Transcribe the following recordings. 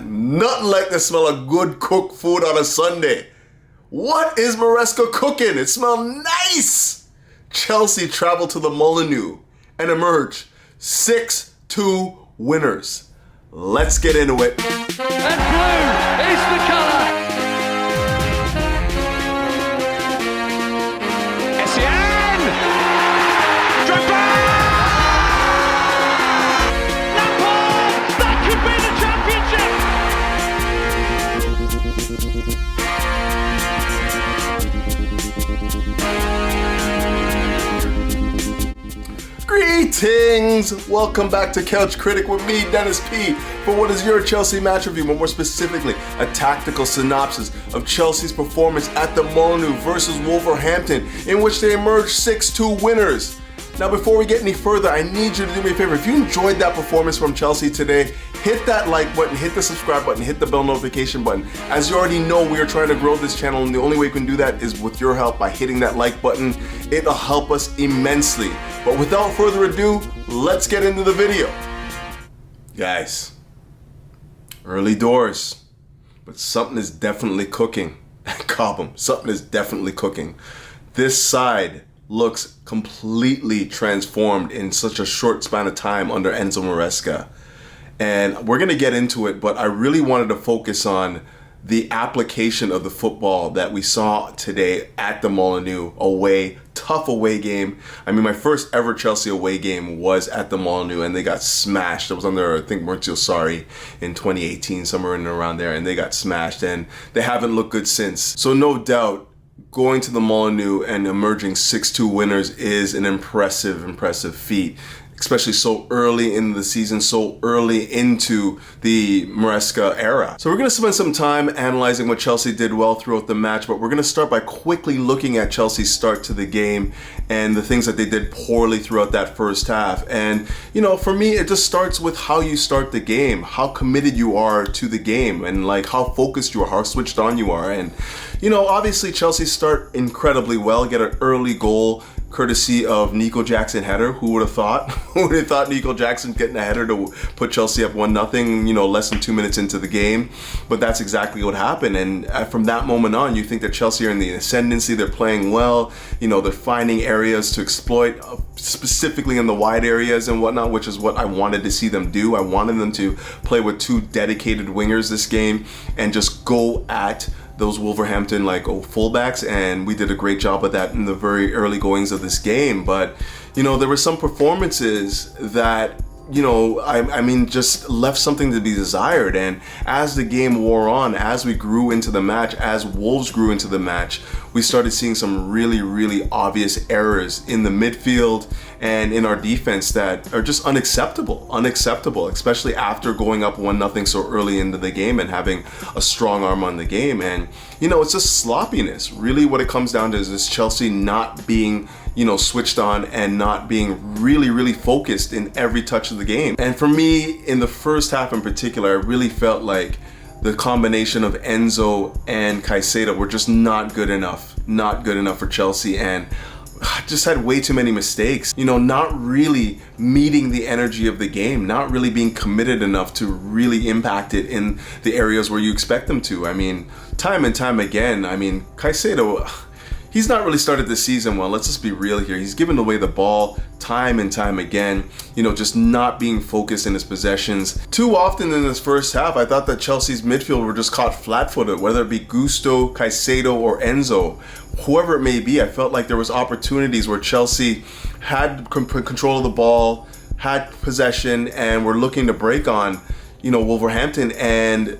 Nothing like the smell of good cooked food on a Sunday. What is Maresca cooking? It smells nice. Chelsea travel to the Molineux and emerge 6-2 winners. Let's get into it. And blue is the colour. Essien! Drogba! Lampard! That could be the Greetings! Welcome back to Couch Critic with me, Dennis P, for what is your Chelsea match review, but more specifically, a tactical synopsis of Chelsea's performance at the Molineux versus Wolverhampton, in which they emerged 6-2 winners. Now, before we get any further, I need you to do me a favor. If you enjoyed that performance from Chelsea today, hit that like button, hit the subscribe button, hit the bell notification button. As you already know, we are trying to grow this channel, and the only way we can do that is with your help by hitting that like button. It'll help us immensely. But without further ado, let's get into the video. Guys, early doors, but something is definitely cooking. Cobham, something is definitely cooking. This side looks completely transformed in such a short span of time under Enzo Maresca. And we're going to get into it, but I really wanted to focus on the application of the football that we saw today at the Molineux away. Tough away game. I mean, my first ever Chelsea away game was at the Molineux, and they got smashed. It was under, I think, Maurizio Sarri in 2018, somewhere in and around there, and they got smashed, and they haven't looked good since. So no doubt, going to the Molineux and emerging 6-2 winners is an impressive feat, especially so early in the season, so early into the Maresca era. So we're going to spend some time analyzing what Chelsea did well throughout the match, but we're going to start by quickly looking at Chelsea's start to the game and the things that they did poorly throughout that first half. And, you know, for me, it just starts with how you start the game, how committed you are to the game, and like how focused you are, how switched on you are. And, you know, obviously Chelsea start incredibly well, get an early goal courtesy of Nico Jackson header. Who would have thought? Who would have thought Nico Jackson getting a header to put Chelsea up 1-0, you know, less than 2 minutes into the game? But that's exactly what happened. And from that moment on, you think that Chelsea are in the ascendancy. They're playing well. You know, they're finding areas to exploit, specifically in the wide areas and whatnot, which is what I wanted to see them do. I wanted them to play with two dedicated wingers this game and just go at those Wolverhampton fullbacks, and we did a great job of that in the very early goings of this game. But, you know, there were some performances that, you know, I mean, just left something to be desired. And as the game wore on, as we grew into the match, as Wolves grew into the match, we started seeing some really obvious errors in the midfield and in our defense that are just unacceptable, especially after going up 1-0 so early into the game and having a strong arm on the game. And, you know, it's just sloppiness. Really what it comes down to is this Chelsea not being, you know, switched on and not being really focused in every touch of the game. And for me, in the first half in particular, I really felt like the combination of Enzo and Caicedo were just not good enough for Chelsea, and just had way too many mistakes. You know, not really meeting the energy of the game, not really being committed enough to really impact it in the areas where you expect them to. I mean, time and time again, I mean, Caicedo, he's not really started the season well. Let's just be real here. He's given away the ball time and time again, you know, just not being focused in his possessions. Too often in this first half, I thought that Chelsea's midfield were just caught flat-footed, whether it be Gusto, Caicedo, or Enzo. Whoever it may be, I felt like there was opportunities where Chelsea had control of the ball, had possession, and were looking to break on, you know, Wolverhampton, and,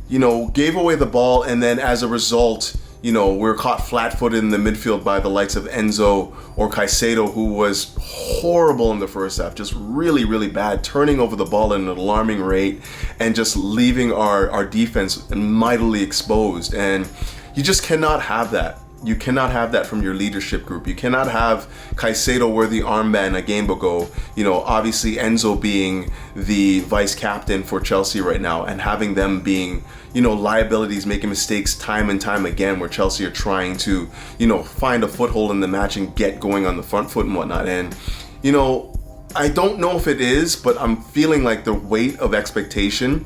you know, gave away the ball, and then as a result, you know, we were caught flat-footed in the midfield by the likes of Enzo or Caicedo, who was horrible in the first half, just really bad, turning over the ball at an alarming rate and just leaving our defense mightily exposed. And you just cannot have that. You cannot have that from your leadership group. You cannot have Caicedo wear the armband a game ago. You know, obviously Enzo being the vice captain for Chelsea right now, and having them being, you know, liabilities, making mistakes time and time again, where Chelsea are trying to, you know, find a foothold in the match and get going on the front foot and whatnot. And, you know, I don't know if it is, but I'm feeling like the weight of expectation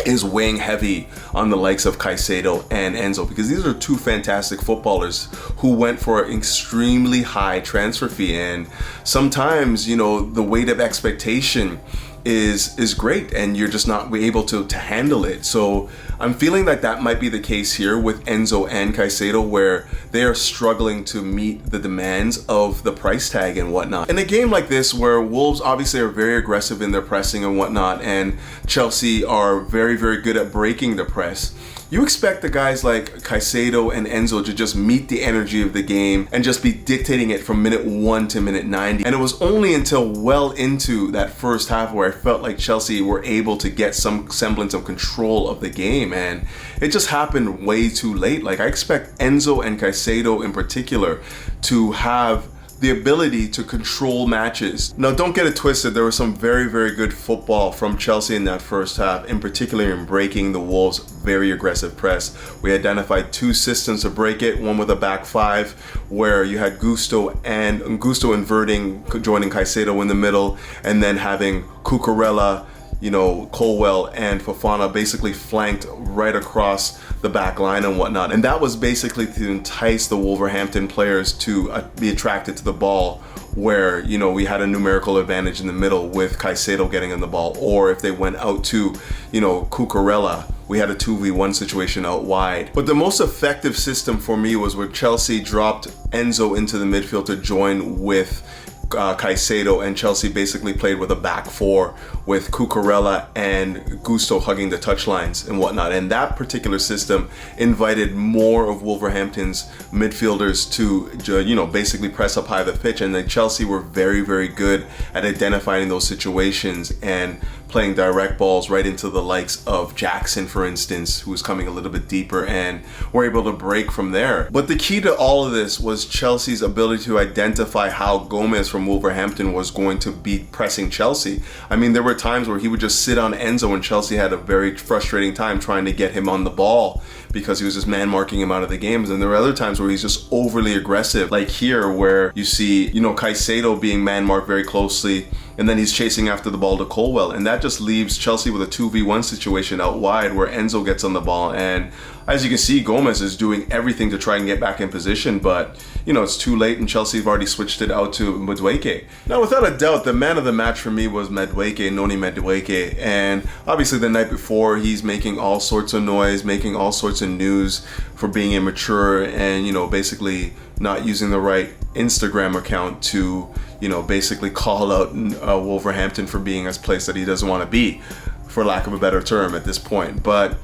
is weighing heavy on the likes of Caicedo and Enzo, because these are two fantastic footballers who went for an extremely high transfer fee. And sometimes, you know, the weight of expectation is great and you're just not able to handle it. So I'm feeling like that might be the case here with Enzo and Caicedo, where they are struggling to meet the demands of the price tag and whatnot. In a game like this, where Wolves obviously are very aggressive in their pressing and whatnot, and Chelsea are very, very good at breaking the press, you expect the guys like Caicedo and Enzo to just meet the energy of the game and just be dictating it from minute 1 to minute 90. And it was only until well into that first half where I felt like Chelsea were able to get some semblance of control of the game, and it just happened way too late. Like, I expect Enzo and Caicedo in particular to have the ability to control matches. Now, don't get it twisted, there was some very, very good football from Chelsea in that first half, in particular in breaking the Wolves' very aggressive press. We identified two systems to break it, one with a back five, where you had Gusto inverting, joining Caicedo in the middle, and then having Cucurella, you know, Colwell and Fofana basically flanked right across the back line and whatnot. And that was basically to entice the Wolverhampton players to be attracted to the ball, where, you know, we had a numerical advantage in the middle with Caicedo getting on the ball. Or if they went out to, you know, Cucurella, we had a 2v1 situation out wide. But the most effective system for me was where Chelsea dropped Enzo into the midfield to join with Caicedo, and Chelsea basically played with a back four with Cucurella and Gusto hugging the touchlines and whatnot. And that particular system invited more of Wolverhampton's midfielders to, you know, basically press up high the pitch. And then Chelsea were very, very good at identifying those situations and playing direct balls right into the likes of Jackson, for instance, who was coming a little bit deeper, and were able to break from there. But the key to all of this was Chelsea's ability to identify how Gomez from Wolverhampton was going to be pressing Chelsea. I mean, there were times where he would just sit on Enzo, and Chelsea had a very frustrating time trying to get him on the ball because he was just man-marking him out of the games. And there were other times where he's just overly aggressive, like here, where you see, you know, Caicedo being man-marked very closely, and then he's chasing after the ball to Colwell, and that just leaves Chelsea with a 2v1 situation out wide where Enzo gets on the ball. And as you can see, Gomez is doing everything to try and get back in position, but, you know, it's too late, and Chelsea have already switched it out to Madueke. Now, without a doubt, the man of the match for me was Noni Madueke, and obviously the night before, he's making all sorts of noise, making all sorts of news for being immature and, you know, basically not using the right Instagram account to, you know, basically call out Wolverhampton for being a place that he doesn't want to be, for lack of a better term at this point. But,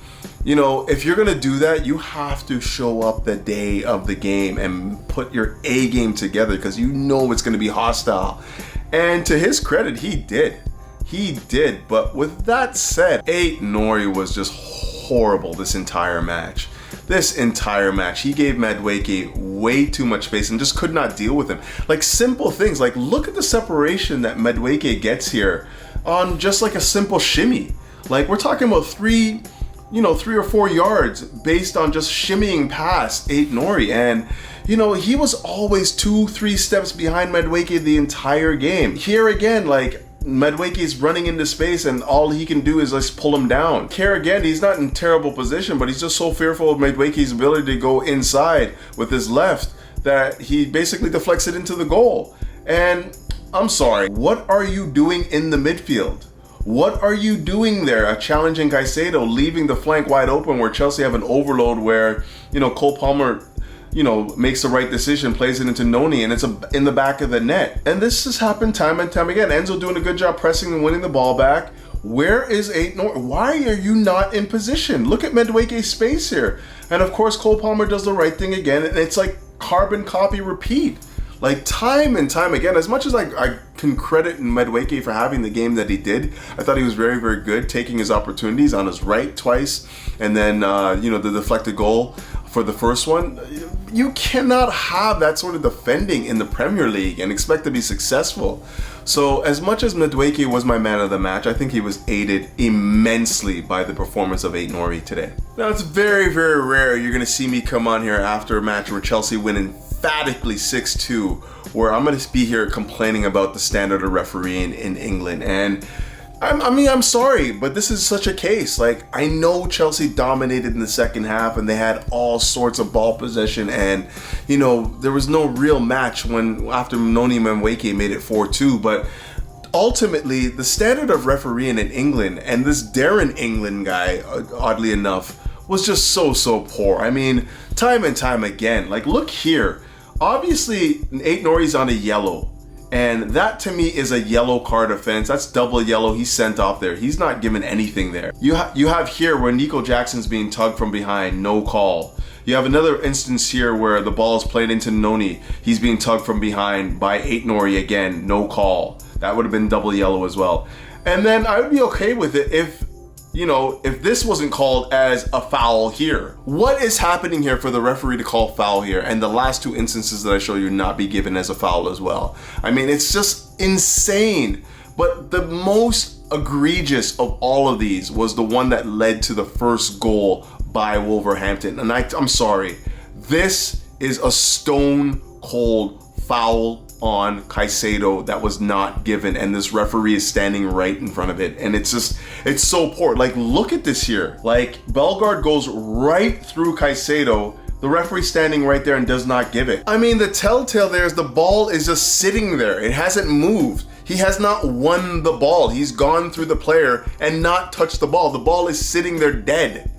you know, if you're going to do that, you have to show up the day of the game and put your A game together, because you know it's going to be hostile. And to his credit, he did. He did. But with that said, Aït-Nouri was just horrible this entire match. This entire match, he gave Madueke way too much space and just could not deal with him. Like, simple things, like look at the separation that Madueke gets here on just like a simple shimmy. Like, we're talking about 3 or 4 yards based on just shimmying past Aït-Nouri. And, you know, he was always 2-3 steps behind Madueke the entire game. Here again, like, Madueke is running into space and all he can do is just pull him down. Here again, he's not in terrible position, but he's just so fearful of Madueke's ability to go inside with his left that he basically deflects it into the goal. And I'm sorry, what are you doing in the midfield? What are you doing there? Challenging Caicedo, leaving the flank wide open where Chelsea have an overload where, you know, Cole Palmer, you know, makes the right decision, plays it into Noni, and it's in the back of the net. And this has happened time and time again. Enzo doing a good job pressing and winning the ball back. Where is Aït-Nouri? Why are you not in position? Look at Madueke's space here. And of course, Cole Palmer does the right thing again, and it's like carbon copy repeat. Like, time and time again, as much as I can credit Madueke for having the game that he did, I thought he was very, very good, taking his opportunities on his right twice, and then, you know, the deflected goal for the first one. You cannot have that sort of defending in the Premier League and expect to be successful. So as much as Madueke was my man of the match, I think he was aided immensely by the performance of Aït-Nouri today. Now, it's very, very rare you're going to see me come on here after a match where Chelsea win emphatically 6-2, where I'm going to be here complaining about the standard of refereeing in England. And I'm sorry, but this is such a case. Like, I know Chelsea dominated in the second half and they had all sorts of ball possession, and, you know, there was no real match after Noni Madueke made it 4-2, but ultimately, the standard of refereeing in England, and this Darren England guy, oddly enough, was just so poor. I mean, time and time again. Like, look here. Obviously, Ait Nouri's on a yellow. And that to me is a yellow card offense. That's double yellow. He's sent off there. He's not given anything there. You have here where Nico Jackson's being tugged from behind, no call. You have another instance here where the ball is played into Noni. He's being tugged from behind by Ait Nouri again, no call. That would have been double yellow as well. And then I would be okay with it if this wasn't called as a foul here. What is happening here for the referee to call foul here, and the last two instances that I show you not be given as a foul as well? I mean, it's just insane. But the most egregious of all of these was the one that led to the first goal by Wolverhampton. And I'm sorry, this is a stone cold foul on Caicedo that was not given, and this referee is standing right in front of it, and it's so poor. Like, look at this here. Like, Bellegarde goes right through Caicedo, the referee standing right there and does not give it. I mean, the telltale there is the ball is just sitting there. It hasn't moved. He has not won the ball. He's gone through the player and not touched the ball. The ball is sitting there dead.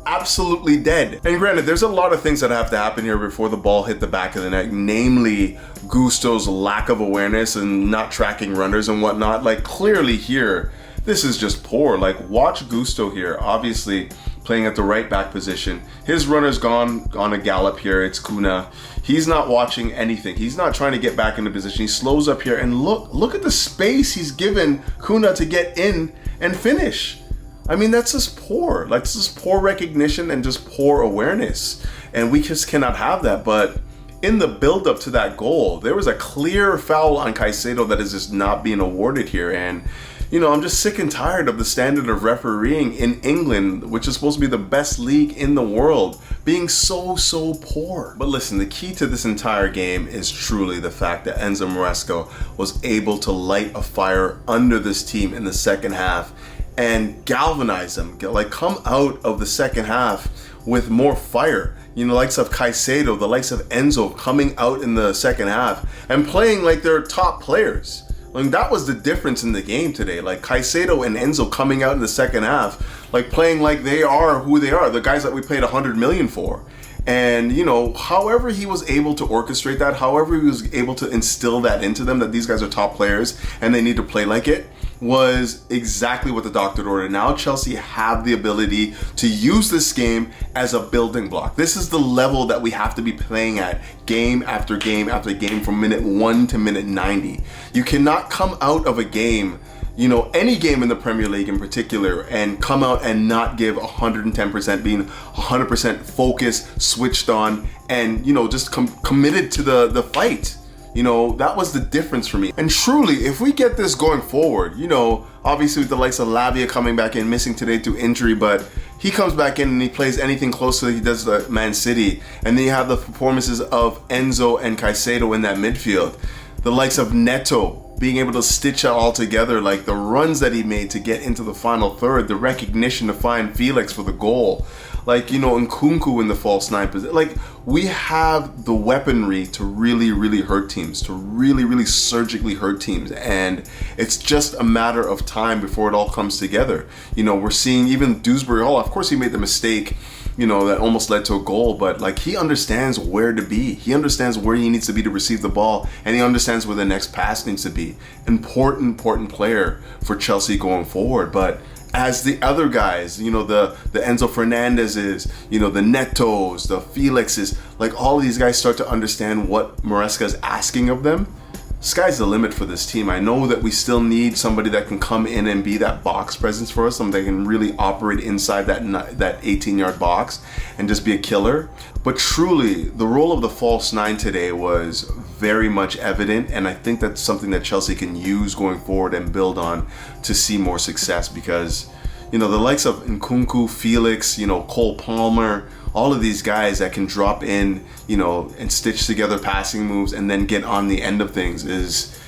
Absolutely dead. And granted, there's a lot of things that have to happen here before the ball hit the back of the net, namely Gusto's lack of awareness and not tracking runners and whatnot. Like, clearly here, this is just poor. Like, watch Gusto here, obviously playing at the right back position. His runner's gone on a gallop here. It's Kuna. He's not watching anything. He's not trying to get back into position. He slows up here, and look at the space he's given Kuna to get in and finish. I mean, that's just poor. Like, this is poor recognition and just poor awareness. And we just cannot have that. But in the build-up to that goal, there was a clear foul on Caicedo that is just not being awarded here. And, you know, I'm just sick and tired of the standard of refereeing in England, which is supposed to be the best league in the world, being so poor. But listen, the key to this entire game is truly the fact that Enzo Maresca was able to light a fire under this team in the second half and galvanize them, like come out of the second half with more fire. You know, likes of Caicedo, the likes of Enzo coming out in the second half and playing like they're top players. Like, that was the difference in the game today. Like, Caicedo and Enzo coming out in the second half, like playing like they are who they are, the guys that we paid 100 million for. And, you know, however he was able to orchestrate that, however he was able to instill that into them, that these guys are top players and they need to play like it, was exactly what the doctor ordered. Now Chelsea have the ability to use this game as a building block. This is the level that we have to be playing at game after game after game from minute 1 to minute 90. You cannot come out of a game, you know, any game in the Premier League in particular, and come out and not give 110%, being 100% focused, switched on, and, you know, just committed to the fight. You know, that was the difference for me. And truly, if we get this going forward, you know, obviously with the likes of Lavia coming back in, missing today due to injury, but he comes back in and he plays anything close to he does at Man City. And then you have the performances of Enzo and Caicedo in that midfield. The likes of Neto being able to stitch it all together, like the runs that he made to get into the final third, the recognition to find Felix for the goal. Like, you know, Nkunku in the false nine position. Like, we have the weaponry to really hurt teams, to really surgically hurt teams. And it's just a matter of time before it all comes together. You know, we're seeing even Dewsbury Hall, of course he made the mistake, you know, that almost led to a goal, but like, he understands where to be. He understands where he needs to be to receive the ball, and he understands where the next pass needs to be. Important player for Chelsea going forward. But as the other guys, you know, the Enzo Fernandezes, you know, the Netos, the Felixes, like all of these guys start to understand what Maresca is asking of them, sky's the limit for this team. I know that we still need somebody that can come in and be that box presence for us, somebody that can really operate inside that 18-yard box and just be a killer. But truly, the role of the false nine today was very much evident, and I think that's something that Chelsea can use going forward and build on to see more success, because, you know, the likes of Nkunku, Felix, you know, Cole Palmer, all of these guys that can drop in, you know, and stitch together passing moves and then get on the end of things is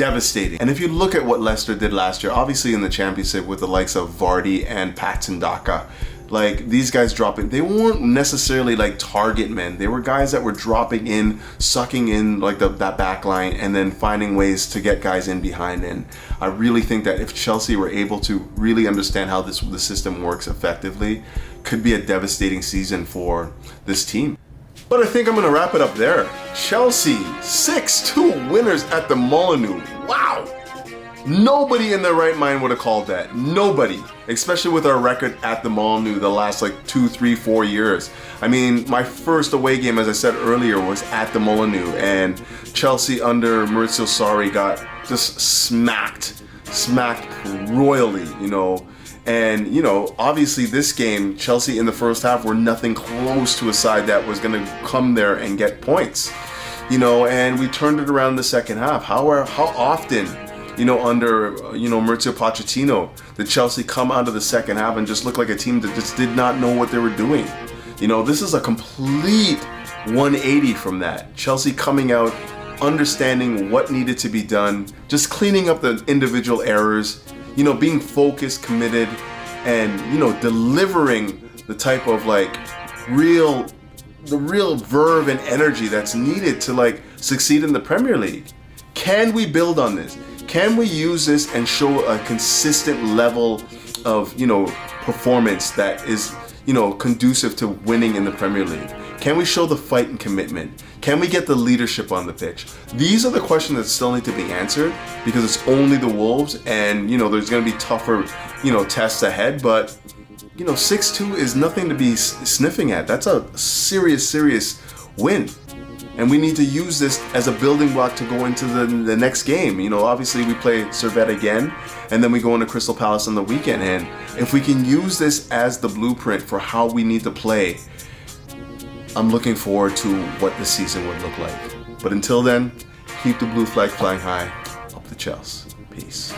devastating. And if you look at what Leicester did last year, obviously in the championship with the likes of Vardy and Patson Daka, like these guys dropping, they weren't necessarily like target men. They were guys that were dropping in, sucking in like that back line, and then finding ways to get guys in behind. And I really think that if Chelsea were able to really understand how the system works effectively, could be a devastating season for this team. But I think I'm going to wrap it up there. Chelsea, 6-2 winners at the Molineux. Wow! Nobody in their right mind would have called that. Nobody. Especially with our record at the Molineux the last like 2, 3, 4 years. I mean, my first away game, as I said earlier, was at the Molineux. And Chelsea under Maurizio Sarri got just smacked royally, you know. And, you know, obviously this game, Chelsea in the first half were nothing close to a side that was going to come there and get points. You know, and we turned it around in the second half. How often, you know, under, you know, Maurizio Pochettino, did Chelsea come out of the second half and just look like a team that just did not know what they were doing? You know, this is a complete 180 from that. Chelsea coming out, understanding what needed to be done, just cleaning up the individual errors, you know, being focused, committed, and, you know, delivering the type of like real verve and energy that's needed to like succeed in the Premier League. Can we build on this? Can we use this and show a consistent level of, you know, performance that is, you know, conducive to winning in the Premier League? Can we show the fight and commitment? Can we get the leadership on the pitch? These are the questions that still need to be answered because it's only the Wolves, and, you know, there's going to be tougher, you know, tests ahead, but, you know, 6-2 is nothing to be sniffing at. That's a serious win. And we need to use this as a building block to go into the next game. You know, obviously we play Servette again, and then we go into Crystal Palace on the weekend. And if we can use this as the blueprint for how we need to play, I'm looking forward to what this season would look like. But until then, keep the blue flag flying high. Up the Chelsea. Peace.